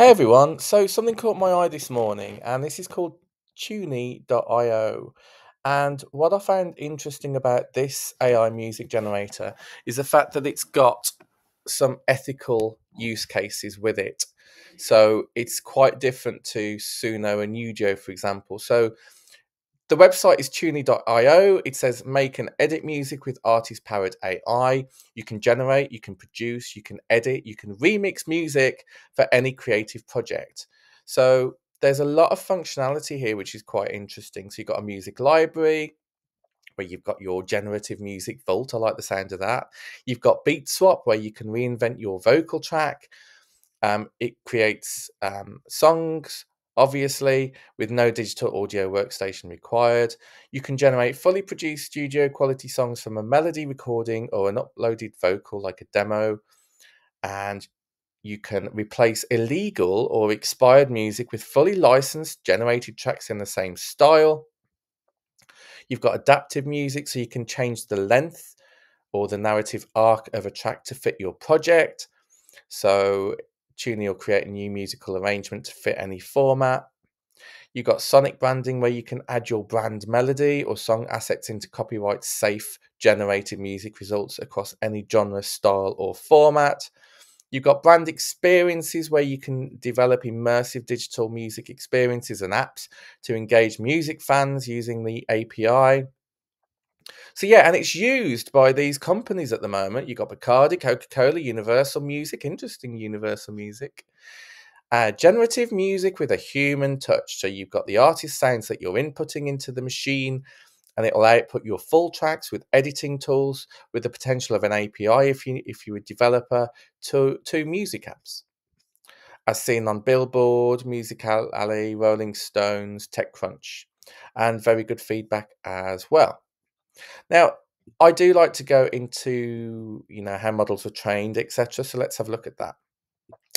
Hey everyone, so something caught my eye this morning, and this is called TUNEY.io. And what I found interesting about this AI music generator is the fact that it's got some ethical use cases with it. So it's quite different to Suno and Ujo, for example. So the website is TUNEY.io. It says make and edit music with artist powered AI. You can generate, you can produce, you can edit, you can remix music for any creative project. So there's a lot of functionality here, which is quite interesting. So you've got a music library where you've got your generative music vault. I like the sound of that. You've got Beat Swap, where you can reinvent your vocal track. It creates songs, obviously, with no digital audio workstation required. You can generate fully produced studio quality songs from a melody recording or an uploaded vocal, like a demo. And you can replace illegal or expired music with fully licensed generated tracks in the same style. You've got adaptive music, so you can change the length or the narrative arc of a track to fit your project. So TuneY will create a new musical arrangement to fit any format. You've got sonic branding, where you can add your brand melody or song assets into copyright safe generated music results across any genre, style, or format. You've got brand experiences, where you can develop immersive digital music experiences and apps to engage music fans using the API. So yeah, and it's used by these companies at the moment. You've got Bacardi, Coca-Cola, Universal Music, interesting Universal Music. Generative music with a human touch. So you've got the artist sounds that you're inputting into the machine, and it'll output your full tracks with editing tools, with the potential of an API if you're a developer, to music apps. As seen on Billboard, Music Alley, Rolling Stones, TechCrunch, and very good feedback as well. Now, I do like to go into, how models are trained, etc. So let's have a look at that.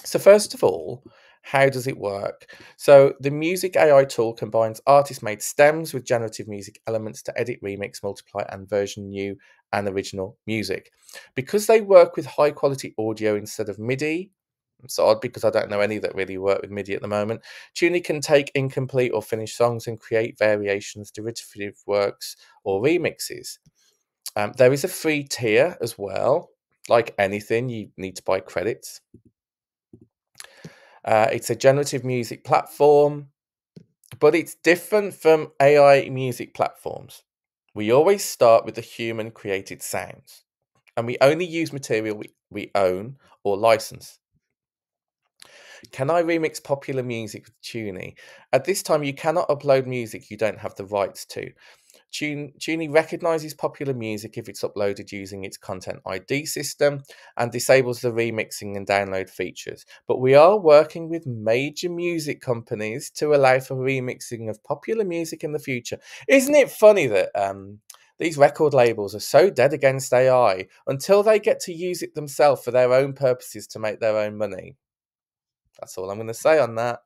So first of all, how does it work? So the music AI tool combines artist-made stems with generative music elements to edit, remix, multiply, and version new and original music. Because they work with high-quality audio instead of MIDI, it's odd because I don't know any that really work with MIDI at the moment. TuneY can take incomplete or finished songs and create variations, derivative works, or remixes. There is a free tier as well. Like anything, you need to buy credits. It's a generative music platform, but it's different from AI music platforms. We always start with the human created sounds, and we only use material we own or license. Can I remix popular music with TuneY? At this time, you cannot upload music you don't have the rights to. TuneY recognizes popular music if it's uploaded using its Content ID system and disables the remixing and download features. But we are working with major music companies to allow for remixing of popular music in the future. Isn't it funny that these record labels are so dead against AI until they get to use it themselves for their own purposes to make their own money? That's all I'm going to say on that.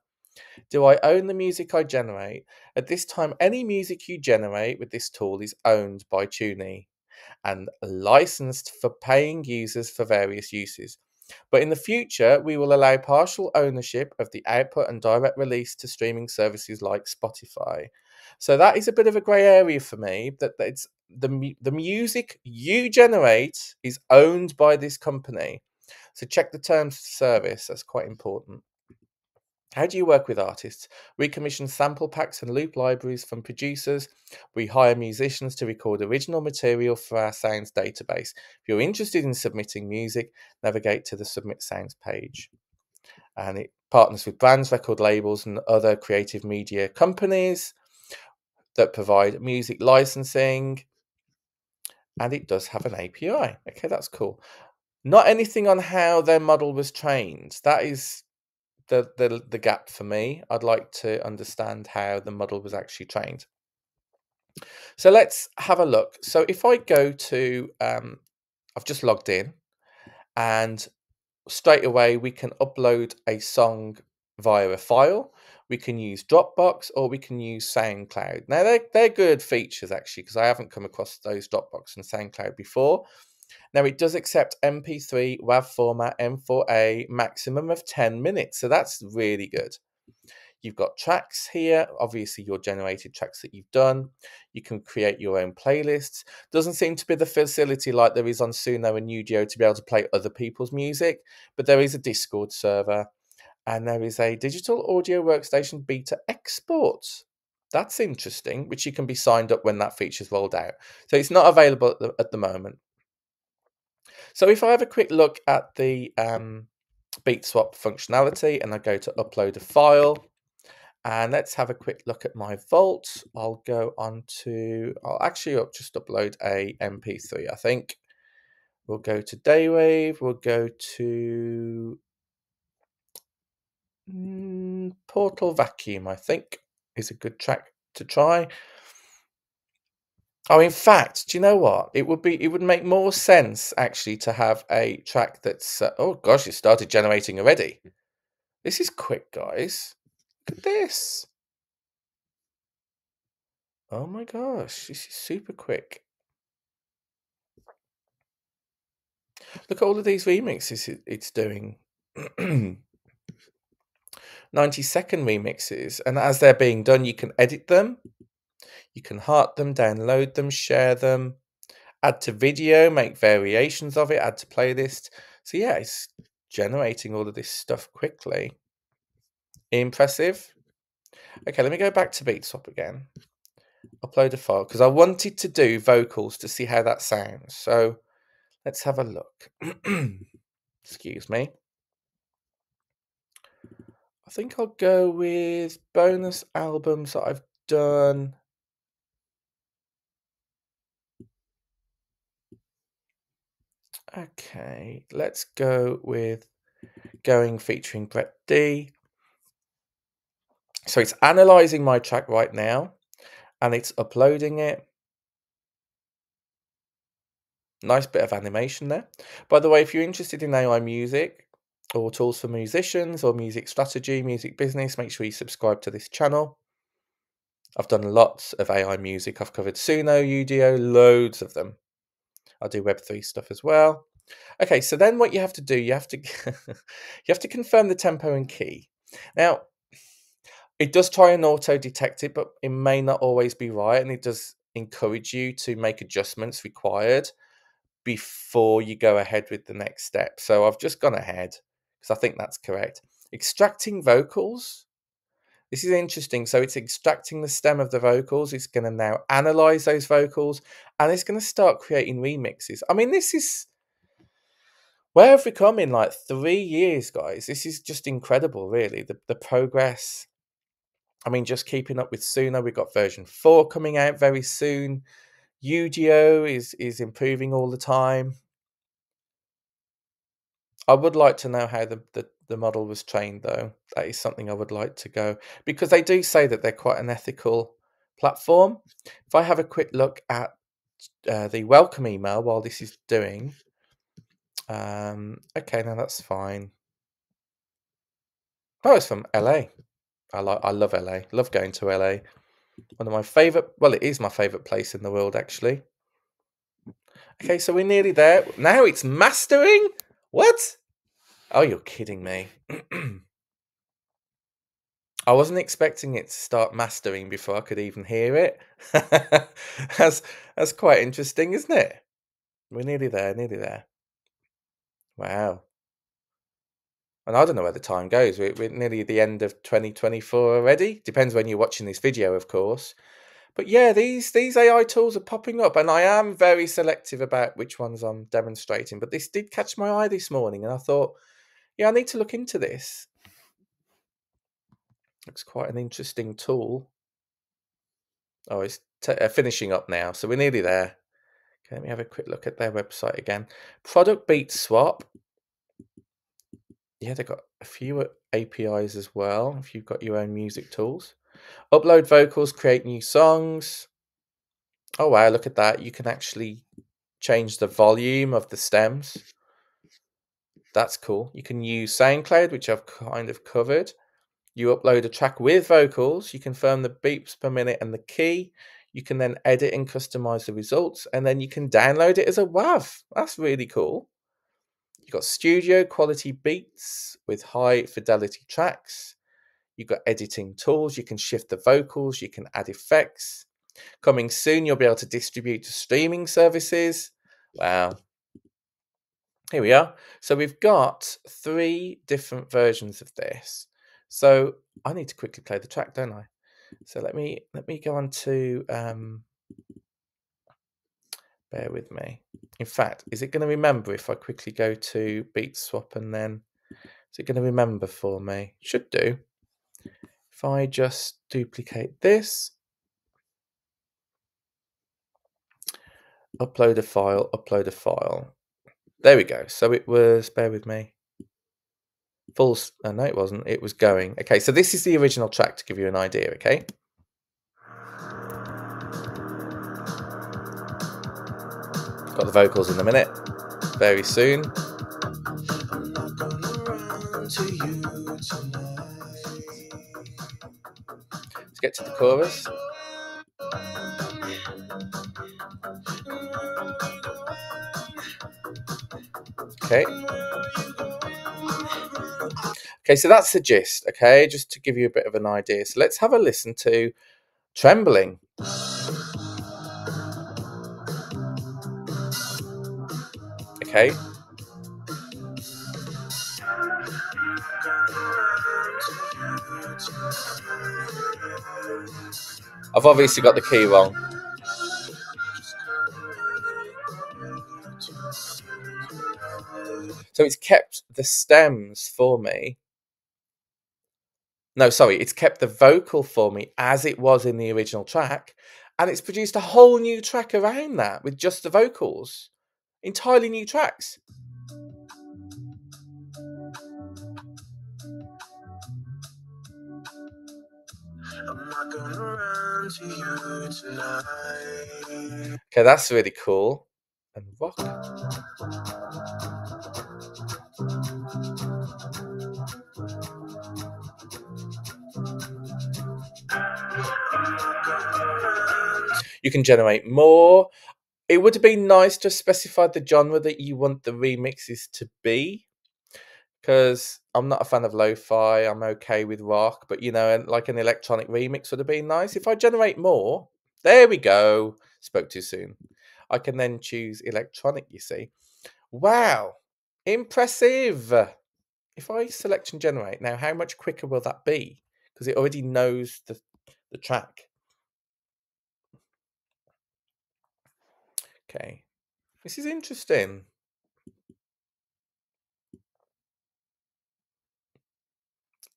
Do I own the music I generate? At this time, any music you generate with this tool is owned by TuneY and licensed for paying users for various uses. But in the future, we will allow partial ownership of the output and direct release to streaming services like Spotify. So that is a bit of a grey area for me. That it's the music you generate is owned by this company. So check the terms of service. That's quite important. How do you work with artists? We commission sample packs and loop libraries from producers. We hire musicians to record original material for our sounds database. If you're interested in submitting music, navigate to the Submit Sounds page. And it partners with brands, record labels, and other creative media companies that provide music licensing. And it does have an API. Okay, that's cool. Not anything on how their model was trained. That is the gap for me. I'd like to understand how the model was actually trained. So let's have a look. So if I go to, I've just logged in, and straight away we can upload a song via a file. We can use Dropbox or we can use SoundCloud. Now they're good features actually, because I haven't come across those Dropbox and SoundCloud before. Now, it does accept MP3, WAV format, M4A, maximum of 10 minutes. So that's really good. You've got tracks here, obviously your generated tracks that you've done. You can create your own playlists. Doesn't seem to be the facility like there is on Suno and Udio to be able to play other people's music, but there is a Discord server and there is a digital audio workstation beta export. That's interesting, which you can be signed up when that feature's rolled out. So it's not available at the moment. So if I have a quick look at the beat swap functionality and I go to upload a file, and let's have a quick look at my vault. I'll go on to, I'll actually just upload a MP3, I think. We'll go to Daywave, we'll go to Portal Vacuum, I think, is a good track to try. Oh, in fact, do you know what? It would make more sense actually to have a track that's, oh gosh, it started generating already. This is quick, guys. Look at this. Oh my gosh, this is super quick. Look at all of these remixes it's doing. 90-second remixes, and as they're being done, you can edit them, you can heart them, download them, share them, add to video, make variations of it, add to playlist. So yeah, it's generating all of this stuff quickly. Impressive. Okay, let me go back to BeatSwap again. Upload a file, because I wanted to do vocals to see how that sounds. So let's have a look. Excuse me. I think I'll go with bonus albums that I've done. Okay, let's go with Going featuring Brett D. So it's analyzing my track right now and it's uploading it. Nice bit of animation there. By the way, if you're interested in AI music or tools for musicians or music strategy, music business, make sure you subscribe to this channel. I've done lots of AI music. I've covered Suno, Udio, loads of them. I do Web3 stuff as well. Okay, so then what you have to do, you have to you have to confirm the tempo and key. Now, it does try and auto detect it, but it may not always be right, and it does encourage you to make adjustments required before you go ahead with the next step. So I've just gone ahead because I think that's correct. Extracting vocals. This is interesting. So it's extracting the stem of the vocals. It's going to now analyze those vocals, and it's going to start creating remixes. I mean, this is, where have we come in like 3 years, guys? This is just incredible, really. The progress. I mean, just keeping up with Suno. We've got version 4 coming out very soon. Udio is improving all the time. I would like to know how the model was trained, though. That is something I would like to go, because they do say that they're quite an ethical platform. If I have a quick look at the welcome email while this is doing, okay, now that's fine. Oh, it's from LA. I love LA. Love going to LA. One of my favorite. Well, it is my favorite place in the world, actually. Okay, so we're nearly there. Now it's mastering. What? Oh, you're kidding me. I wasn't expecting it to start mastering before I could even hear it. That's quite interesting, isn't it? We're nearly there, nearly there. Wow. And I don't know where the time goes. We're nearly at the end of 2024 already. Depends when you're watching this video, of course. But yeah, these AI tools are popping up, and I am very selective about which ones I'm demonstrating. But this did catch my eye this morning, and I thought, yeah, I need to look into this. Looks quite an interesting tool. Oh, it's finishing up now, so we're nearly there. Okay, let me have a quick look at their website again. Product Beat Swap. Yeah, they've got a few APIs as well, if you've got your own music tools. Upload vocals, create new songs. Oh, wow, look at that. You can actually change the volume of the stems. That's cool. You can use SoundCloud, which I've kind of covered. You upload a track with vocals. You confirm the beeps per minute and the key. You can then edit and customize the results, and then you can download it as a WAV. That's really cool. You've got studio quality beats with high fidelity tracks. You've got editing tools. You can shift the vocals. You can add effects. Coming soon, you'll be able to distribute to streaming services. Wow. Here we are. So we've got 3 different versions of this. So I need to quickly play the track, don't I? So let me go on to bear with me. In fact, is it going to remember if I quickly go to beat swap and then is it going to remember for me? Should do. If I just duplicate this, upload a file, upload a file. There we go. So it was, bear with me. No, it wasn't. It was going. Okay, so this is the original track to give you an idea, okay? Got the vocals in a minute. Very soon. Let's get to the chorus. Okay. Okay, so that's the gist, okay? Just to give you a bit of an idea. So let's have a listen to Trembling. Okay. I've obviously got the key wrong. So it's kept the stems for me. No, sorry, it's kept the vocal for me as it was in the original track, and it's produced a whole new track around that with just the vocals. Entirely new tracks. I'm not gonna run to you tonight. Okay, that's really cool. And rock. You can generate more. It would have been nice to specify the genre that you want the remixes to be, because I'm not a fan of lo-fi. I'm okay with rock, but you know, like an electronic remix would have been nice. If I generate more, there we go. Spoke too soon. I can then choose electronic, you see. Wow, impressive. If I select and generate, now how much quicker will that be? Because it already knows the track. Okay, this is interesting.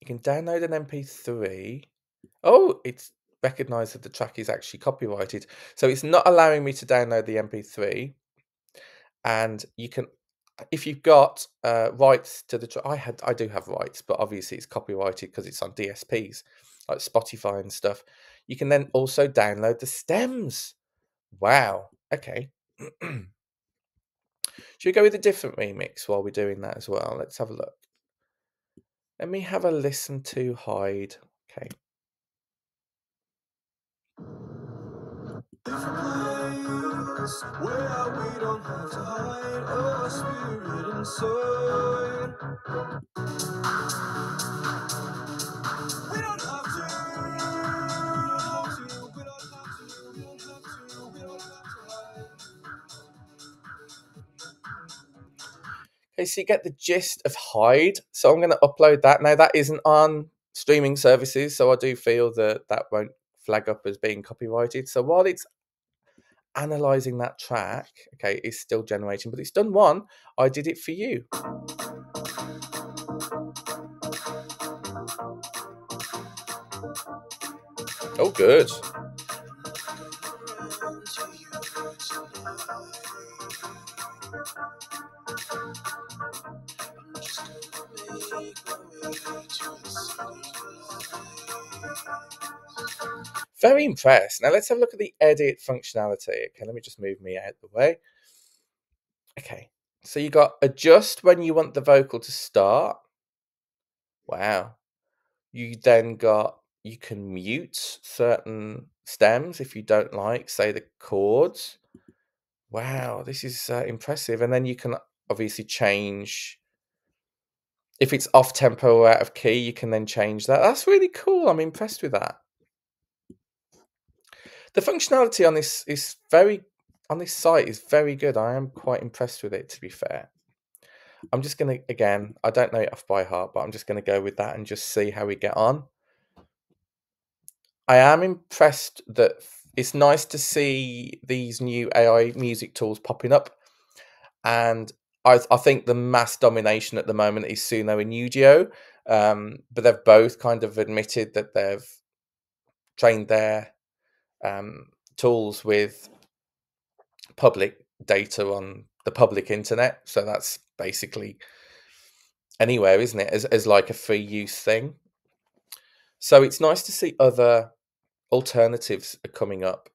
You can download an MP3. Oh, it's recognized that the track is actually copyrighted. So it's not allowing me to download the MP3. And you can, if you've got rights to the track, I do have rights, but obviously it's copyrighted because it's on DSPs like Spotify and stuff. You can then also download the stems. Wow. Okay. Should we go with a different remix while we're doing that as well? Let's have a look. Let me have a listen to Hide. Okay. Where we don't have to hide our spirit inside. We don't have to. We don't have to. We don't have to. We don't have to hide. Okay, so you get the gist of Hide. So I'm going to upload that. Now that isn't on streaming services, so I do feel that that won't flag up as being copyrighted. So while it's analyzing that track, okay, it's still generating, but it's done one. I did it for you. Oh, good. Very impressed. Now let's have a look at the edit functionality. Okay, let me just move me out the way. Okay, so you got adjust when you want the vocal to start. Wow. You then got you can mute certain stems if you don't like, say, the chords. Wow, this is impressive. And then you can obviously change if it's off tempo or out of key, you can then change that. That's really cool. I'm impressed with that. The functionality on this site is very good. I am quite impressed with it, to be fair. I'm just gonna, again, I don't know it off by heart, but I'm just gonna go with that and just see how we get on. I am impressed that it's nice to see these new AI music tools popping up, and I think the mass domination at the moment is Suno and Udio, but they've both kind of admitted that they've trained their tools with public data on the public internet, so that's basically anywhere, isn't it, as like a free use thing. So it's nice to see other alternatives are coming up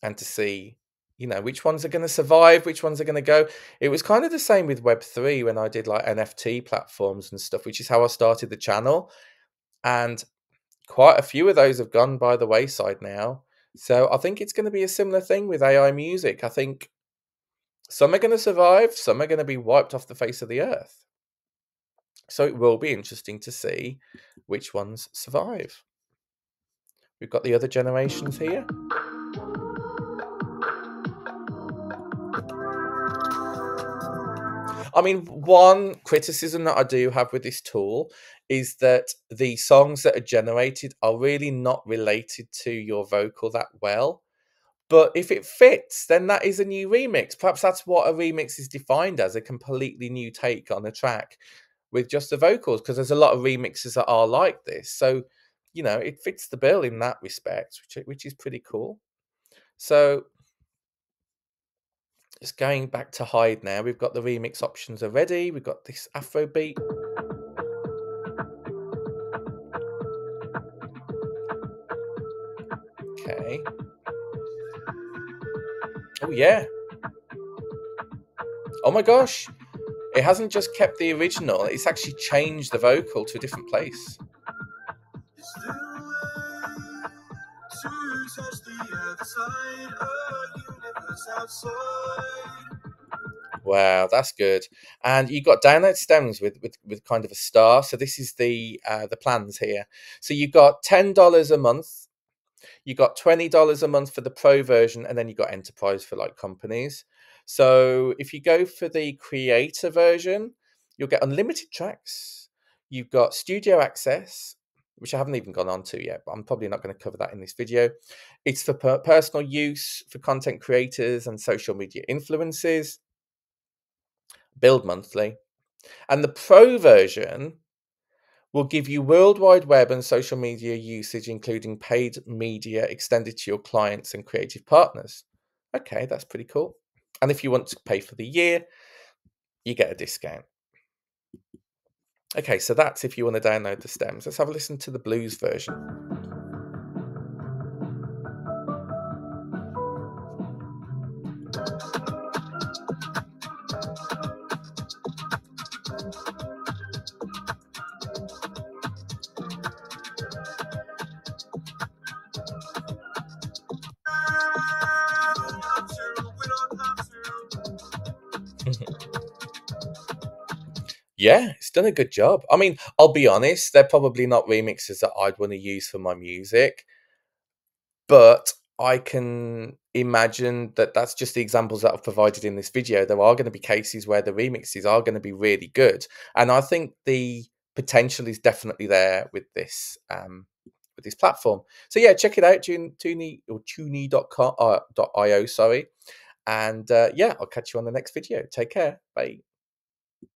and to see, which ones are going to survive, which ones are going to go. It was kind of the same with Web3 when I did like NFT platforms and stuff, which is how I started the channel. And quite a few of those have gone by the wayside now. So I think it's going to be a similar thing with AI music. I think some are going to survive, some are going to be wiped off the face of the earth. So it will be interesting to see which ones survive. We've got the other generations here. I mean, one criticism that I do have with this tool is that the songs that are generated are really not related to your vocal that well. But if it fits, then that is a new remix. Perhaps that's what a remix is defined as, a completely new take on a track with just the vocals, because there's a lot of remixes that are like this. So, it fits the bill in that respect, which is pretty cool. So, just going back to hide now, we've got the remix options already. We've got this Afro beat. Okay. Oh, yeah. Oh my gosh. It hasn't just kept the original, it's actually changed the vocal to a different place. Wow, that's good. And you got download stems with kind of a star. So this is the plans here. So you got $10 a month. You got $20 a month for the pro version, and then you got enterprise for like companies. So if you go for the creator version, you'll get unlimited tracks. You've got studio access, which I haven't even gone on to yet, but I'm probably not going to cover that in this video. It's for personal use for content creators and social media influencers. Billed monthly. And the pro version will give you worldwide web and social media usage, including paid media extended to your clients and creative partners. Okay, that's pretty cool. And if you want to pay for the year, you get a discount. Okay, so that's if you want to download the stems. Let's have a listen to the blues version. Yeah, it's done a good job. I mean, I'll be honest, they're probably not remixes that I'd want to use for my music, but I can imagine that that's just the examples that I've provided in this video. There are going to be cases where the remixes are going to be really good, and I think the potential is definitely there with this platform. So yeah, check it out, TUNEY or TUNEY.com .io, sorry. And yeah, I'll catch you on the next video. Take care. Bye.